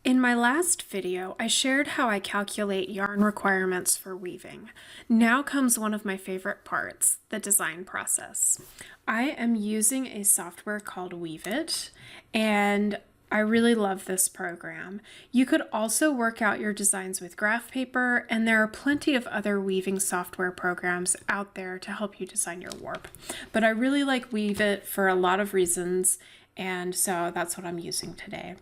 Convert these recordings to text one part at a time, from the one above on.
In my last video, I shared how I calculate yarn requirements for weaving. Now comes one of my favorite parts, the design process. I am using a software called Weavit, and I really love this program. You could also work out your designs with graph paper, and there are plenty of other weaving software programs out there to help you design your warp. But I really like Weavit for a lot of reasons, and so that's what I'm using today.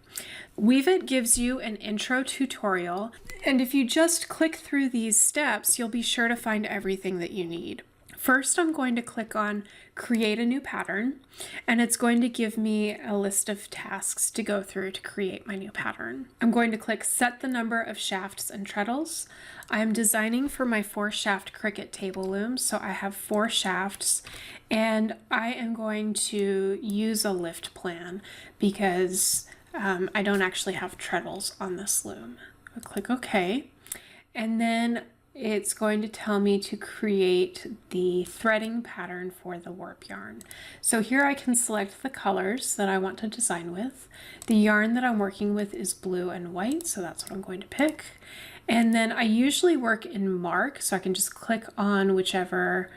Weavit gives you an intro tutorial, and if you just click through these steps, you'll be sure to find everything that you need. First, I'm going to click on Create a New Pattern, and it's going to give me a list of tasks to go through to create my new pattern. I'm going to click Set the Number of Shafts and Treadles. I'm designing for my 4-shaft Cricut table loom, so I have 4 shafts, and I am going to use a lift plan because I don't actually have treadles on this loom. I'll click OK, and then it's going to tell me to create the threading pattern for the warp yarn. So here I can select the colors that I want to design with. The yarn that I'm working with is blue and white, so that's what I'm going to pick. And then I usually work in mark, so I can just click on whichever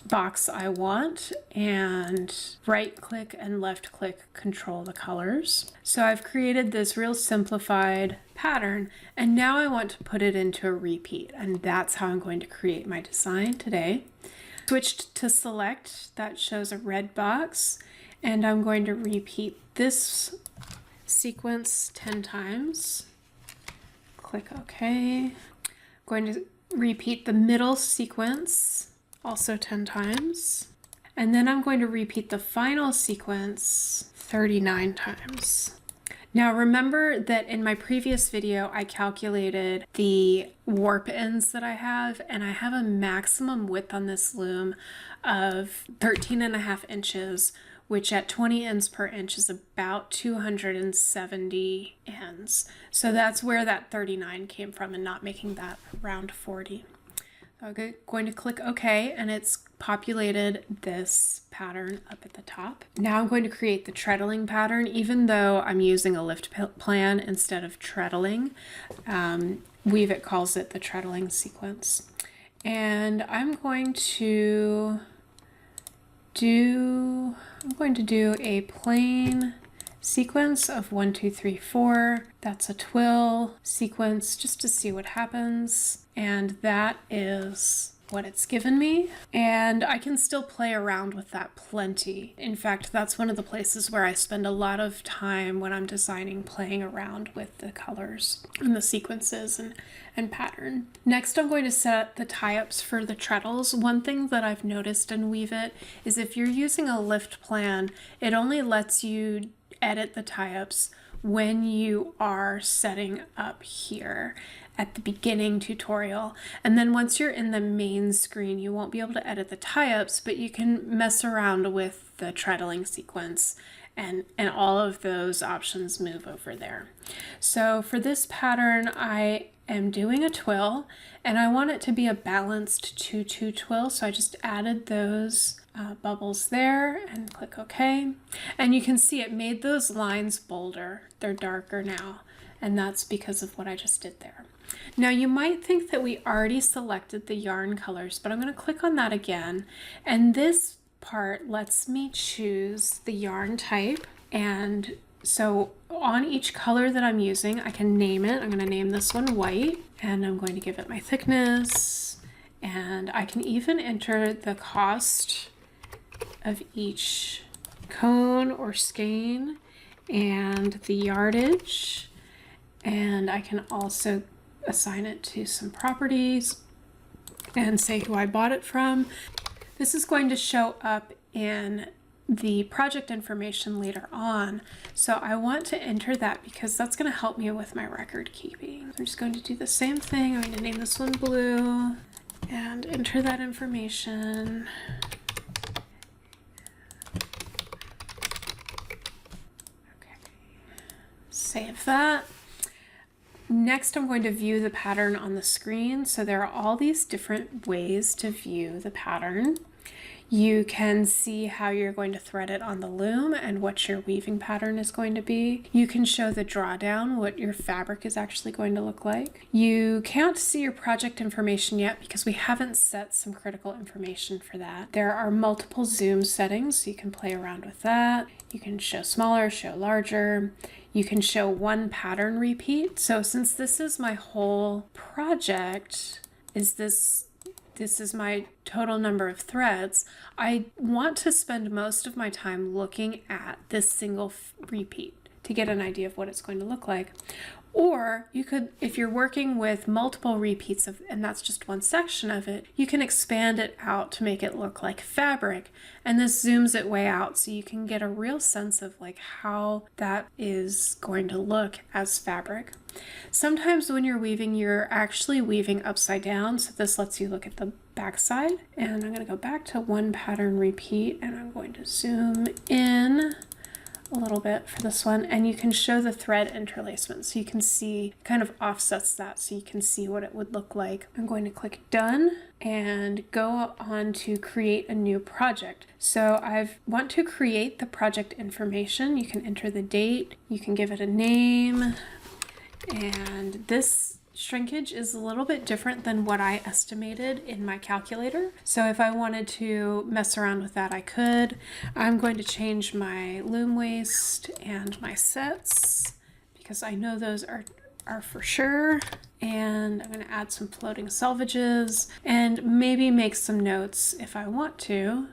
box I want and right click and left click control the colors. So I've created this real simplified pattern, and now I want to put it into a repeat, and that's how I'm going to create my design today. Switched to select, that shows a red box, and I'm going to repeat this sequence 10 times. Click OK. I'm going to repeat the middle sequence also 10 times. And then I'm going to repeat the final sequence 39 times. Now remember that in my previous video, I calculated the warp ends that I have, and I have a maximum width on this loom of 13.5 inches, which at 20 ends per inch is about 270 ends. So that's where that 39 came from, and not making that around 40. Okay, going to click OK, and it's populated this pattern up at the top. Now I'm going to create the treadling pattern, even though I'm using a lift plan instead of treadling. Weavit calls it the treadling sequence. And I'm going to do a plain sequence of 1, 2, 3, 4. That's a twill sequence just to see what happens. And that is what it's given me. And I can still play around with that plenty. In fact, that's one of the places where I spend a lot of time when I'm designing, playing around with the colors and the sequences and pattern. Next, I'm going to set the tie-ups for the treadles. One thing that I've noticed in Weavit is if you're using a lift plan, it only lets you edit the tie-ups when you are setting up here at the beginning tutorial. And then once you're in the main screen, you won't be able to edit the tie-ups, but you can mess around with the treadling sequence, and all of those options move over there. So for this pattern, I am doing a twill, and I want it to be a balanced 2-2 twill, so I just added those bubbles there and click OK. And you can see it made those lines bolder. They're darker now, and that's because of what I just did there. Now you might think that we already selected the yarn colors, but I'm going to click on that again, and this part lets me choose the yarn type. And so on each color that I'm using, I can name it. I'm going to name this one white, and I'm going to give it my thickness, and I can even enter the cost of each cone or skein and the yardage, and I can also assign it to some properties and say who I bought it from. This is going to show up in the project information later on, so I want to enter that because that's going to help me with my record keeping. I'm just going to do the same thing. I'm going to name this one blue and enter that information. Save that. Next, I'm going to view the pattern on the screen. So there are all these different ways to view the pattern. You can see how you're going to thread it on the loom and what your weaving pattern is going to be. You can show the drawdown, what your fabric is actually going to look like. You can't see your project information yet because we haven't set some critical information for that. There are multiple zoom settings, so you can play around with that. You can show smaller, show larger. You can show one pattern repeat. So since this is my whole project, this is my total number of threads, I want to spend most of my time looking at this single repeat to get an idea of what it's going to look like. Or you could, if you're working with multiple repeats and that's just one section of it, you can expand it out to make it look like fabric. And this zooms it way out so you can get a real sense of like how that is going to look as fabric. Sometimes when you're weaving, you're actually weaving upside down. So this lets you look at the back side. And I'm going to go back to one pattern repeat and I'm going to zoom in a little bit for this one, and you can show the thread interlacement so you can see, kind of offsets that so you can see what it would look like. I'm going to click done and go on to create a new project. So I want to create the project information. You can enter the date, you can give it a name, and this shrinkage is a little bit different than what I estimated in my calculator. So if I wanted to mess around with that, I could. I'm going to change my loom waist and my sets because I know those are for sure. And I'm going to add some floating selvages and maybe make some notes if I want to.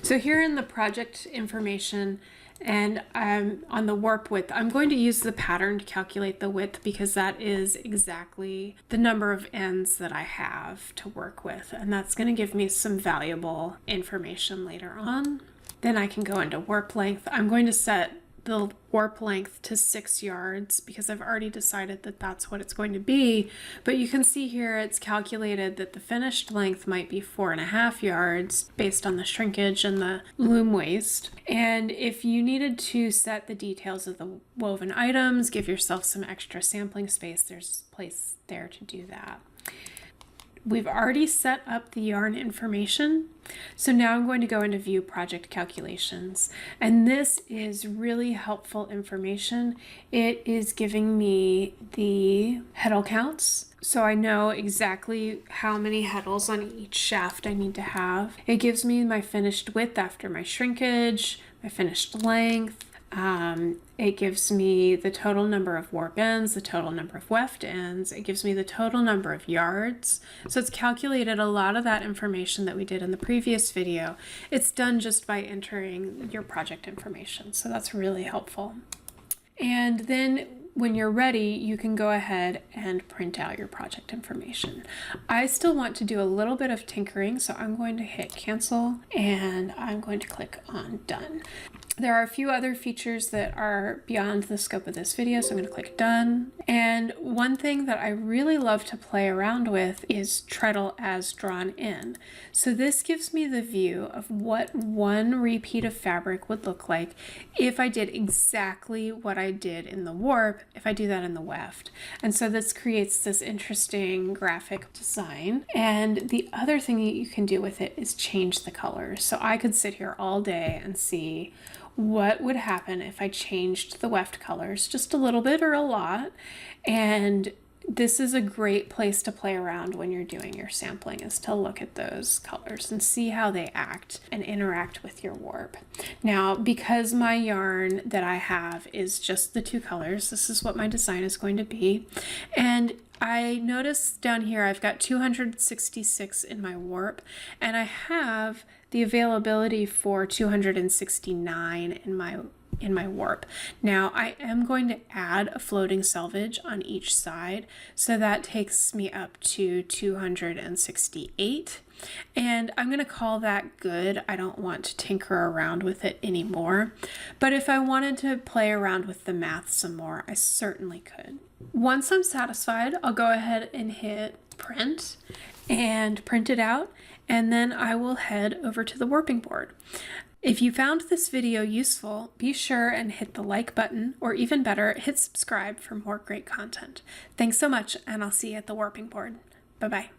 So here in the project information, and on the warp width, I'm going to use the pattern to calculate the width because that is exactly the number of ends that I have to work with. And that's going to give me some valuable information later on. Then I can go into warp length. I'm going to set the warp length to 6 yards because I've already decided that that's what it's going to be. But you can see here it's calculated that the finished length might be 4.5 yards based on the shrinkage and the loom waist. And if you needed to set the details of the woven items, give yourself some extra sampling space, there's a place there to do that. We've already set up the yarn information. So now I'm going to go into view project calculations. And this is really helpful information. It is giving me the heddle counts. So I know exactly how many heddles on each shaft I need to have. It gives me my finished width after my shrinkage, my finished length. It gives me the total number of warp ends, the total number of weft ends. It gives me the total number of yards. So it's calculated a lot of that information that we did in the previous video. It's done just by entering your project information. So that's really helpful. And then when you're ready, you can go ahead and print out your project information. I still want to do a little bit of tinkering, so I'm going to hit cancel and I'm going to click on done. There are a few other features that are beyond the scope of this video, so I'm going to click done. And one thing that I really love to play around with is treadle as drawn in. So this gives me the view of what one repeat of fabric would look like if I did exactly what I did in the warp, if I do that in the weft. And so this creates this interesting graphic design. And the other thing that you can do with it is change the colors. So I could sit here all day and see what would happen if I changed the weft colors just a little bit or a lot. And this is a great place to play around when you're doing your sampling, is to look at those colors and see how they act and interact with your warp. Now, because my yarn that I have is just the two colors, this is what my design is going to be. And I notice down here I've got 266 in my warp, and I have the availability for 269 in my warp. Now I am going to add a floating selvage on each side, so that takes me up to 268. And I'm going to call that good. I don't want to tinker around with it anymore. But if I wanted to play around with the math some more, I certainly could. Once I'm satisfied, I'll go ahead and hit print and print it out, and then I will head over to the warping board. If you found this video useful, be sure and hit the like button, or even better, hit subscribe for more great content. Thanks so much, and I'll see you at the warping board. Bye-bye.